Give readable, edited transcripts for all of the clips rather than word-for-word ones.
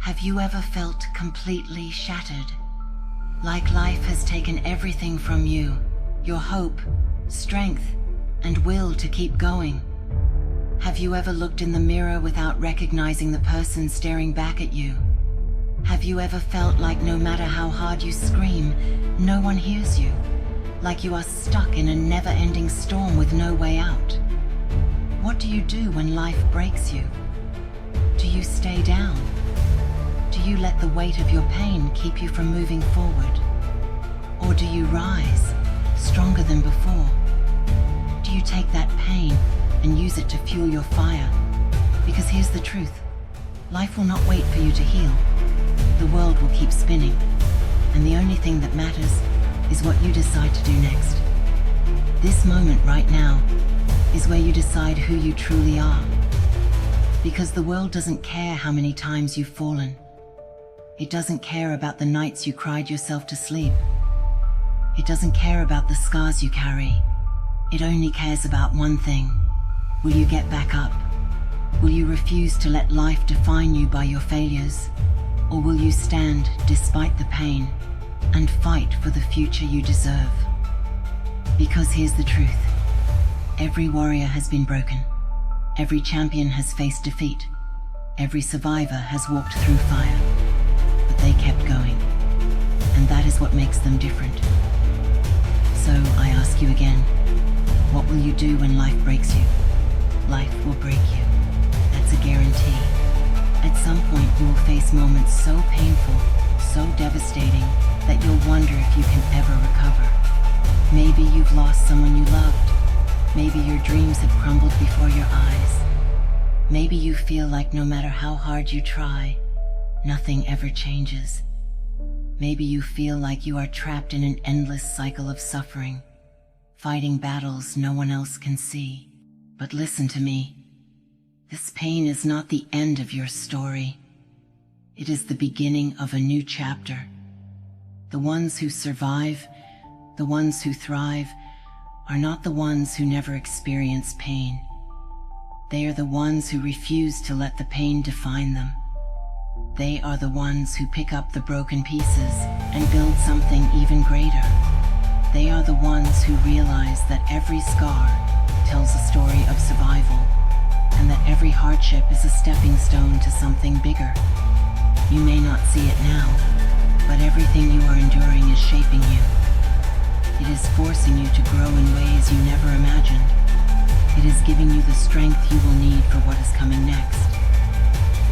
Have you ever felt completely shattered? Like life has taken everything from you, your hope, strength, and will to keep going? Have you ever looked in the mirror without recognizing the person staring back at you? Have you ever felt like no matter how hard you scream, no one hears you? Like you are stuck in a never-ending storm with no way out? What do you do when life breaks you? Do you stay down? Do you let the weight of your pain keep you from moving forward? Or do you rise, stronger than before? Do you take that pain and use it to fuel your fire? Because here's the truth. Life will not wait for you to heal. The world will keep spinning. And the only thing that matters is what you decide to do next. This moment right now is where you decide who you truly are. Because the world doesn't care how many times you've fallen. It doesn't care about the nights you cried yourself to sleep. It doesn't care about the scars you carry. It only cares about one thing. Will you get back up? Will you refuse to let life define you by your failures? Or will you stand despite the pain and fight for the future you deserve? Because here's the truth. Every warrior has been broken. Every champion has faced defeat. Every survivor has walked through fire. But they kept going. And that is what makes them different. So I ask you again, what will you do when life breaks you? Life will break you. That's a guarantee. At some point you will face moments so painful, so devastating, that you'll wonder if you can ever recover. Maybe you've lost someone you loved. Maybe your dreams have crumbled before your eyes. Maybe you feel like no matter how hard you try, nothing ever changes. Maybe you feel like you are trapped in an endless cycle of suffering, fighting battles no one else can see. But listen to me. This pain is not the end of your story. It is the beginning of a new chapter. The ones who survive, the ones who thrive, are not the ones who never experience pain. They are the ones who refuse to let the pain define them. They are the ones who pick up the broken pieces and build something even greater. They are the ones who realize that every scar tells a story of survival, and that every hardship is a stepping stone to something bigger. You may not see it now, but everything you are enduring is shaping you. It is forcing you to grow in ways you never imagined. It is giving you the strength you will need for what is coming next.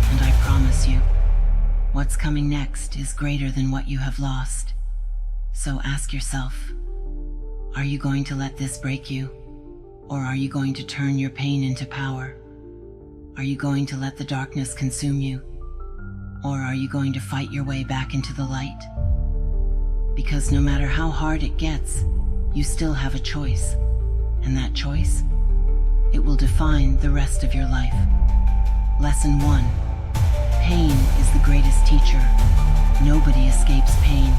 And I promise you, what's coming next is greater than what you have lost. So ask yourself, are you going to let this break you? Or are you going to turn your pain into power? Are you going to let the darkness consume you? Or are you going to fight your way back into the light? Because no matter how hard it gets, you still have a choice. And that choice, it will define the rest of your life. Lesson 1. Pain is the greatest teacher. Nobody escapes pain.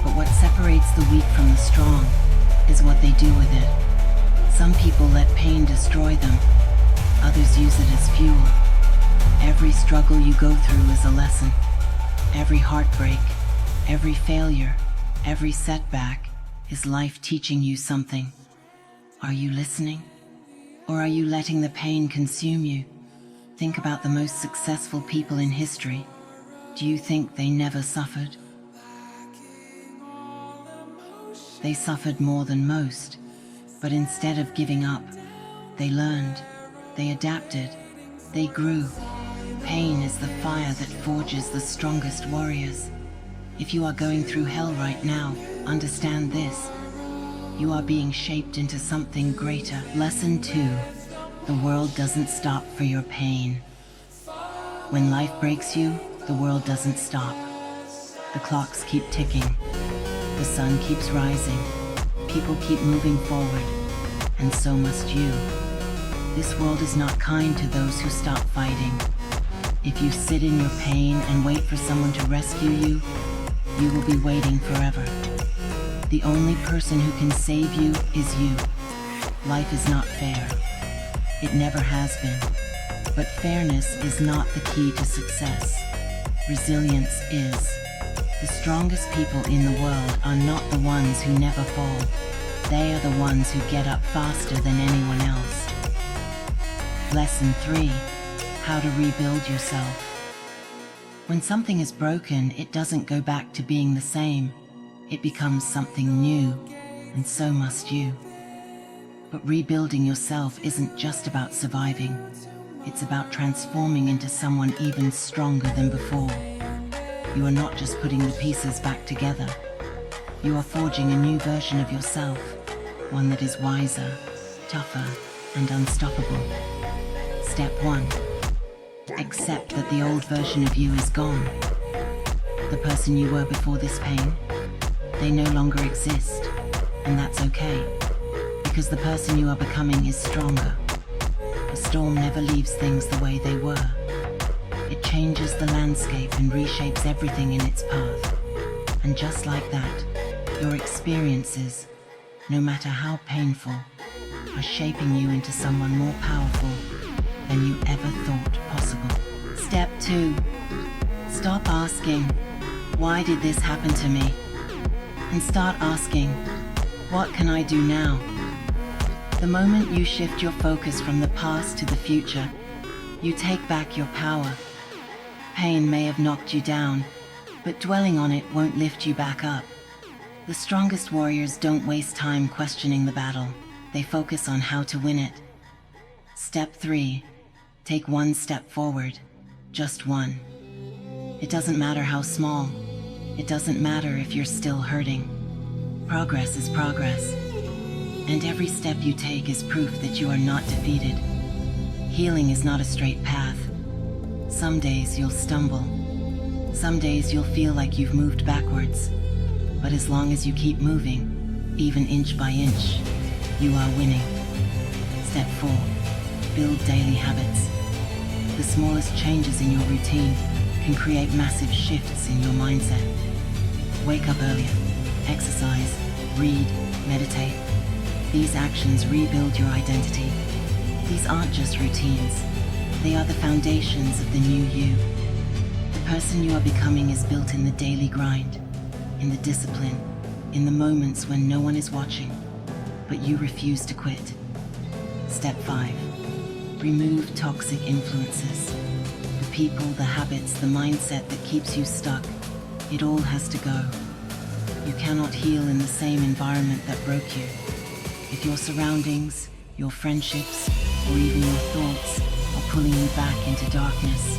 But what separates the weak from the strong is what they do with it. Some people let pain destroy them. Others use it as fuel. Every struggle you go through is a lesson. Every heartbreak, every failure, every setback is life teaching you something. Are you listening? Or are you letting the pain consume you? Think about the most successful people in history. Do you think they never suffered? They suffered more than most, but instead of giving up, they learned, they adapted, they grew. Pain is the fire that forges the strongest warriors. If you are going through hell right now, understand this. You are being shaped into something greater. Lesson 2. The world doesn't stop for your pain. When life breaks you, the world doesn't stop. The clocks keep ticking. The sun keeps rising. People keep moving forward. And so must you. This world is not kind to those who stop fighting. If you sit in your pain and wait for someone to rescue you, you will be waiting forever. The only person who can save you is you. Life is not fair. It never has been. But fairness is not the key to success. Resilience is. The strongest people in the world are not the ones who never fall. They are the ones who get up faster than anyone else. Lesson 3. How to rebuild yourself. When something is broken, it doesn't go back to being the same. It becomes something new, and so must you. But rebuilding yourself isn't just about surviving. It's about transforming into someone even stronger than before. You are not just putting the pieces back together. You are forging a new version of yourself, one that is wiser, tougher, and unstoppable. Step 1. Accept that the old version of you is gone. The person you were before this pain, they no longer exist, and that's okay, because the person you are becoming is stronger. A storm never leaves things the way they were. It changes the landscape and reshapes everything in its path. And just like that, your experiences, no matter how painful, are shaping you into someone more powerful than you ever thought possible. Step 2. Stop asking, why did this happen to me? And start asking, what can I do now? The moment you shift your focus from the past to the future, you take back your power. Pain may have knocked you down, but dwelling on it won't lift you back up. The strongest warriors don't waste time questioning the battle. They focus on how to win it. Step 3. Take one step forward. Just one. It doesn't matter how small. It doesn't matter if you're still hurting. Progress is progress. And every step you take is proof that you are not defeated. Healing is not a straight path. Some days you'll stumble. Some days you'll feel like you've moved backwards. But as long as you keep moving, even inch by inch, you are winning. Step 4. Build daily habits. The smallest changes in your routine can create massive shifts in your mindset. Wake up earlier, exercise, read, meditate. These actions rebuild your identity. These aren't just routines. They are the foundations of the new you. The person you are becoming is built in the daily grind, in the discipline, in the moments when no one is watching, but you refuse to quit. Step 5. Remove toxic influences. The people, the habits, the mindset that keeps you stuck. It all has to go. You cannot heal in the same environment that broke you. If your surroundings, your friendships, or even your thoughts are pulling you back into darkness,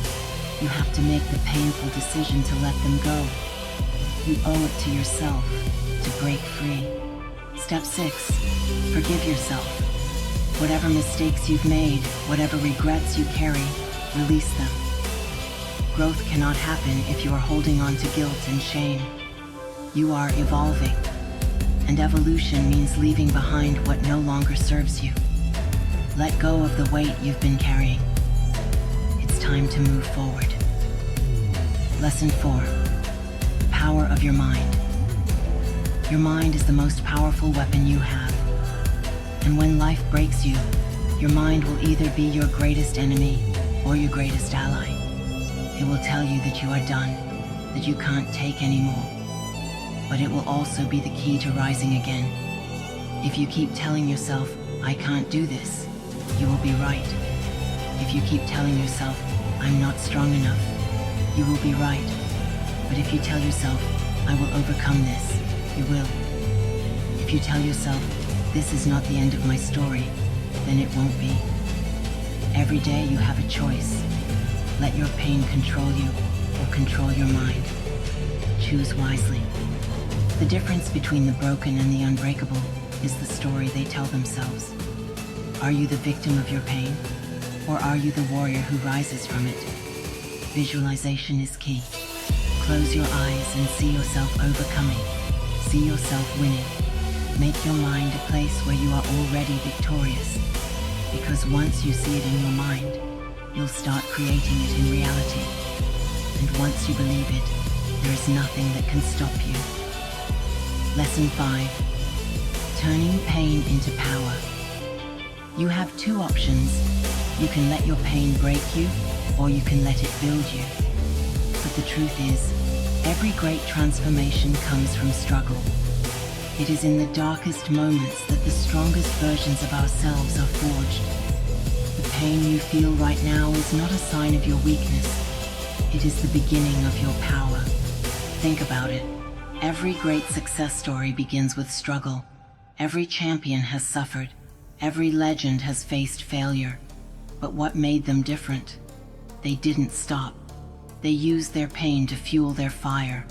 you have to make the painful decision to let them go. You owe it to yourself to break free. Step 6. Forgive yourself. Whatever mistakes you've made, whatever regrets you carry, release them. Growth cannot happen if you are holding on to guilt and shame. You are evolving. And evolution means leaving behind what no longer serves you. Let go of the weight you've been carrying. It's time to move forward. Lesson 4. The power of your mind. Your mind is the most powerful weapon you have. And when life breaks you, your mind will either be your greatest enemy or your greatest ally. It will tell you that you are done, that you can't take anymore. But it will also be the key to rising again. If you keep telling yourself, I can't do this, you will be right. If you keep telling yourself, I'm not strong enough, you will be right. But if you tell yourself, I will overcome this, you will. If you tell yourself, this is not the end of my story, then it won't be. Every day you have a choice. Let your pain control you or control your mind. Choose wisely. The difference between the broken and the unbreakable is the story they tell themselves. Are you the victim of your pain, or are you the warrior who rises from it? Visualization is key. Close your eyes and see yourself overcoming. See yourself winning. Make your mind a place where you are already victorious. Because once you see it in your mind, you'll start creating it in reality. And once you believe it, there is nothing that can stop you. Lesson 5. Turning pain into power. You have two options. You can let your pain break you, or you can let it build you. The the truth is, every great transformation comes from struggle. It is in the darkest moments that the strongest versions of ourselves are forged. The pain you feel right now is not a sign of your weakness. It is the beginning of your power. Think about it. Every great success story begins with struggle. Every champion has suffered. Every legend has faced failure. But what made them different? They didn't stop. They used their pain to fuel their fire.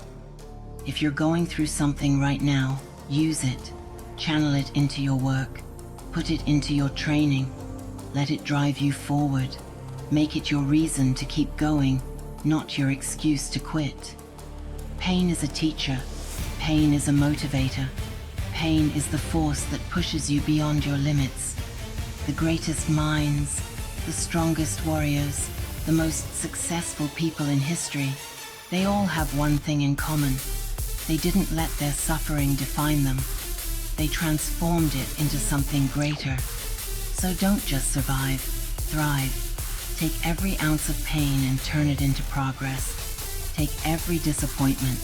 If you're going through something right now, use it. Channel it into your work. Put it into your training. Let it drive you forward. Make it your reason to keep going, not your excuse to quit. Pain is a teacher. Pain is a motivator. Pain is the force that pushes you beyond your limits. The greatest minds, the strongest warriors, the most successful people in history, they all have one thing in common. They didn't let their suffering define them. They transformed it into something greater. So don't just survive, thrive. Take every ounce of pain and turn it into progress. Take every disappointment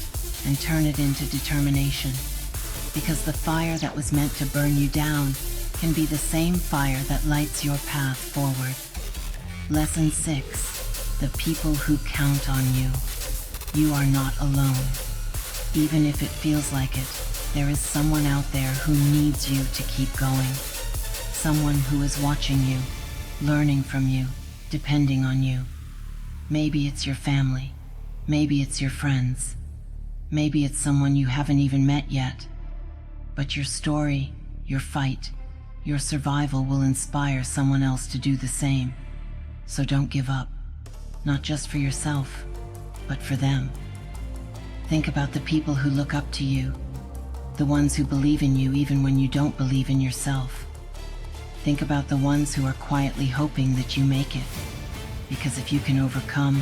and turn it into determination. Because the fire that was meant to burn you down can be the same fire that lights your path forward. Lesson 6. The people who count on you. You are not alone. Even if it feels like it, there is someone out there who needs you to keep going. Someone who is watching you, learning from you, depending on you. Maybe it's your family. Maybe it's your friends. Maybe it's someone you haven't even met yet. But your story, your fight, your survival will inspire someone else to do the same. So don't give up. Not just for yourself, but for them. Think about the people who look up to you, the ones who believe in you even when you don't believe in yourself. Think about the ones who are quietly hoping that you make it, because if you can overcome,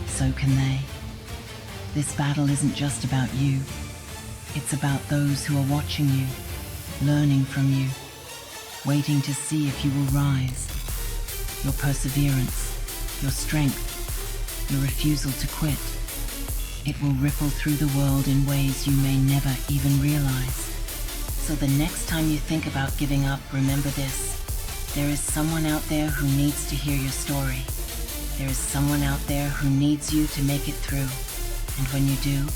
so can they. This battle isn't just about you. It's about those who are watching you, learning from you, waiting to see if you will rise. Your perseverance, your strength, your refusal to quit. It will ripple through the world in ways you may never even realize. So the next time you think about giving up, remember this. There is someone out there who needs to hear your story. There is someone out there who needs you to make it through. And when you do,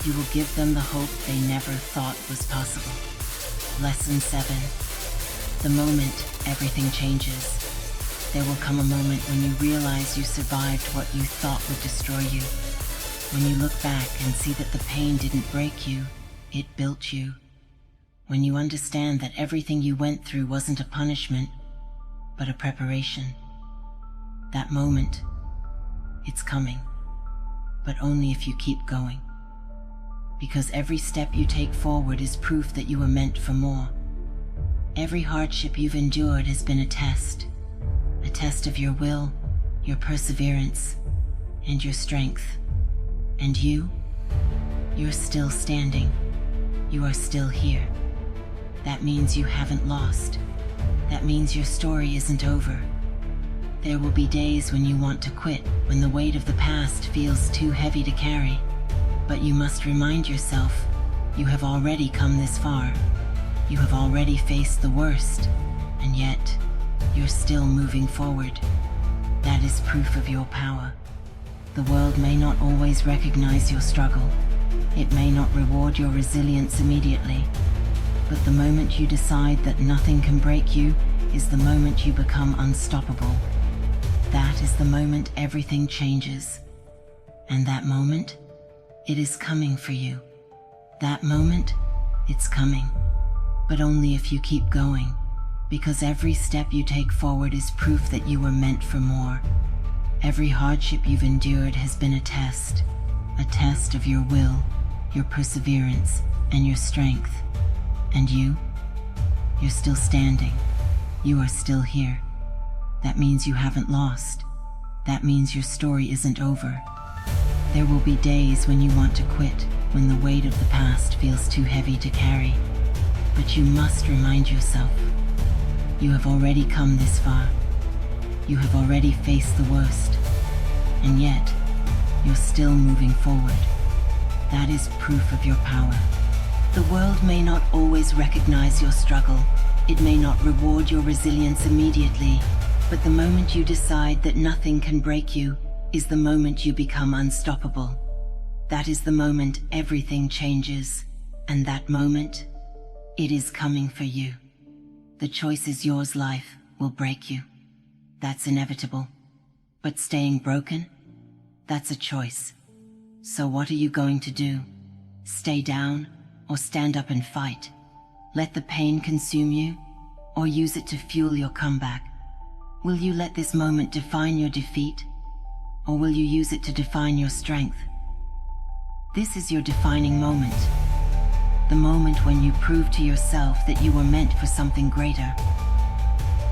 you will give them the hope they never thought was possible. Lesson 7. The moment everything changes. There will come a moment when you realize you survived what you thought would destroy you. When you look back and see that the pain didn't break you, it built you. When you understand that everything you went through wasn't a punishment, but a preparation. That moment, it's coming, but only if you keep going. Because every step you take forward is proof that you were meant for more. Every hardship you've endured has been a test of your will, your perseverance, and your strength. And you're still standing. You are still here. That means you haven't lost. That means your story isn't over. There will be days when you want to quit, when the weight of the past feels too heavy to carry. But you must remind yourself, you have already come this far. You have already faced the worst, and yet, you're still moving forward. That is proof of your power. The world may not always recognize your struggle. It may not reward your resilience immediately. But the moment you decide that nothing can break you is the moment you become unstoppable. That is the moment everything changes. And that moment, it is coming for you. That moment, it's coming. But only if you keep going. Because every step you take forward is proof that you were meant for more. Every hardship you've endured has been a test of your will, your perseverance, and your strength. And you're still standing. You are still here. That means you haven't lost. That means your story isn't over. There will be days when you want to quit, when the weight of the past feels too heavy to carry. But you must remind yourself, you have already come this far. You have already faced the worst. And yet, you're still moving forward. That is proof of your power. The world may not always recognize your struggle. It may not reward your resilience immediately, but the moment you decide that nothing can break you is the moment you become unstoppable. That is the moment everything changes, and that moment, it is coming for you. The choice is yours. Life will break you. That's inevitable. But staying broken? That's a choice. So what are you going to do? Stay down or stand up and fight? Let the pain consume you or use it to fuel your comeback? Will you let this moment define your defeat or will you use it to define your strength? This is your defining moment. The moment when you prove to yourself that you were meant for something greater.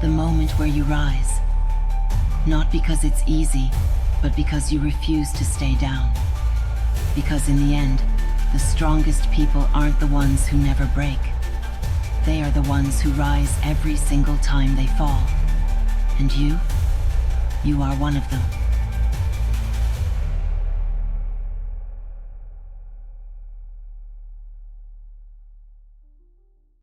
The moment where you rise. Not because it's easy, but because you refuse to stay down. Because in the end, the strongest people aren't the ones who never break. They are the ones who rise every single time they fall. And you are one of them.